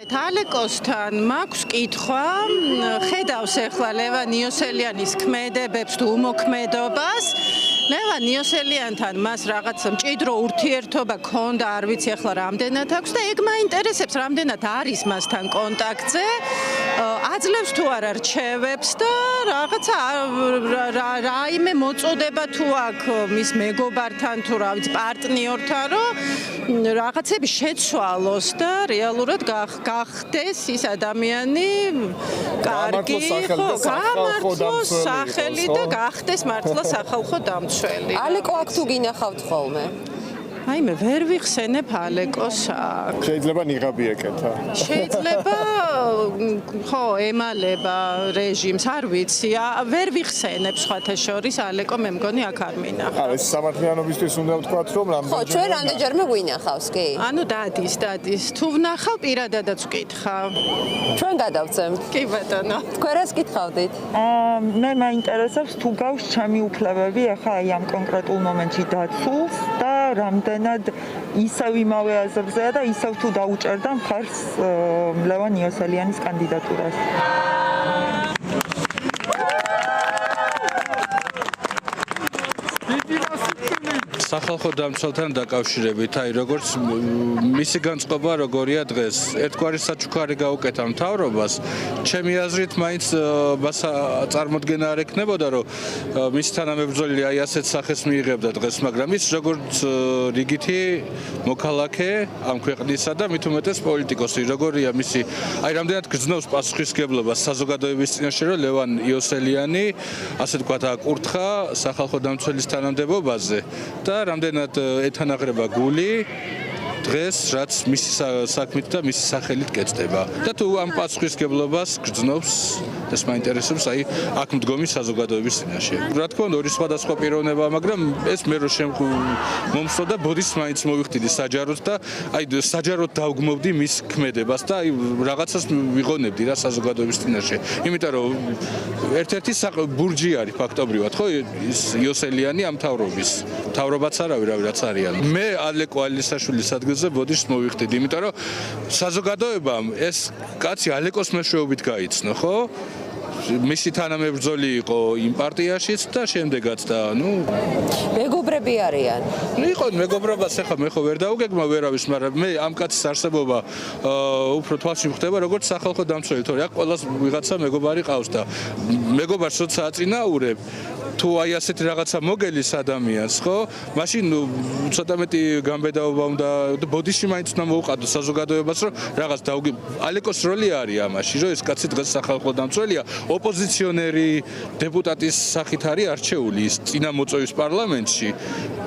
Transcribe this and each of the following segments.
ალეკოსთან მაქვს კითხვა, ხედავს ახლა ლევან იოსელიანის ქმედებებს თუ უმოქმედობას. ლევან იოსელიანთან მას რაღაც მჭიდრო ურთიერთობა ქონდა, არ ვიცი ახლა რამდენად აქვს და ეგ მაინტერესებს, რამდენად არის მასთან კონტაქტზე. აძლევს თუ არა რჩევებს და რაღაცა რაიმე მოწოდება თუ აქვს მის მეგობართან თუ რა ვიცი პარტნიორთან, რომ რაღაცები შეცვალოს და რეალურად გახდეს ის ადამიანი კარგი, გამართლოს სახელი და გახდეს მართლა სახალხო დამცველი. ალეკო აქ თუ გინახავთ ხოლმე? აი მე ვერ ვიხსენებ ალეკოს აქ. შეიძლება ნიღაბი ეკეთა. შეიძლება ხო ემალება რეჟიმს, არ ვიცი, ვერ ვიხსენებ სხვათა შორის ალეკო მე მგონი აქ არ მინახავს. არა, ეს სამართლიანობისთვის უნდა ვთქვათ, რომ ხო, ჩვენ რამდენჯერმე გვინახავს, კი. ანუ დადის. თუ ვნახავ პირადადაც ვკითხავ. ჩვენ გადავწემთ. კი ბატონო. თქვენ რას კითხავდით? მე მაინტერესებს თუ გავს ჩემი უფლებები ახლა აი ამ კონკრეტულ მომენტში დაცულს და რამდენად ისევ იმავე აზრზეა და ისევ თუ დაუჭერდა მხარს ლევან იოსელიანის კანდიდატურას. სახალხო დამცველთან დაკავშირებით, აი როგორც მისი განწყობა როგორია დღეს, ერთგვარი საჩუქარი გაუკეთა მთავრობას, ჩემი აზრით მაინც წარმოდგენა არ ექნებოდა, რომ მისი თანამებრძოლი აი ასეთ სახეს მიიღებდა დღეს, მაგრამ ის როგორც რიგითი მოქალაქე ამ ქვეყნისა და მით უმეტეს პოლიტიკოსი, როგორია მისი, აი რამდენად გრძნობს პასუხისმგებლობას საზოგადოების წინაშე, რომ ლევან იოსელიანი, ასე ვთქვათ, აკურთხა სახალხო დამცველის თანამდებობაზე და რამდენად ეთანაღრება გული დღეს, რაც მისი საქმით და მისი სახელით კეთდება. და თუ ამ პასუხისმგებლობას გრძნობს, ეს მაინტერესებს აი აქ მდგომი საზოგადოების წინაშე. რა თქმა უნდა, ორი სხვადასხვა პიროვნება, მაგრამ ეს მე რო მომსწო და ბოდის მაინც მოვიხდიდი საჯაროდ და აი საჯაროდ დავგმობდი მის ქმედებას და აი რაღაცას ვიღონებდი რა საზოგადოების წინაშე. იმიტომ რომ ერთ-ერთი ბურჯი არის ფაქტობრივად, ხო, ის იოსელიანი ამ მთავრობაც არავი რაც არიან. მე ალეკო ალისაშვილის ადგილზე ბოდიშს მოვიხდიდი, იმიტომ რომ საზოგადოებამ ეს კაცი ალეკოს მეშვეობით გაიცნო, ხო? მისი თანამებრძოლი იყო იმ პარტიაშიც და შემდეგაც და მეგობრები არიან. იყო მეგობრობას ახლა მე ხო ვერ დაუგეგმა ვერავის, მაგრამ მე ამ კაცის არსებობა უფრო თვალში ვხდება როგორც სახალხო დამცველი, თორე აქ ყველას ვიღაცა მეგობარი ყავს და მეგობარს როცა აწინაურებ თუ აი ასეთი რაღაცა მოგელის ადამიანს, ხო? მაშინ ცოტა მეტი გამბედაობა უნდა ბოდიში მაინც უნდა მოუყადო საზოგადოებას, რომ რაღაც ალეკოს როლი არის ამაში, რომ ეს კაცი დღეს სახალხო დამცველია, ოპოზიციონერი დეპუტატის სახით არის არჩეული ის წინა მოწვევის პარლამენტში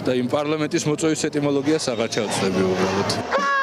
და იმ პარლამენტის მოწვევის ეტიმოლოგიას აღარ ჩავწდები უბრალოდ.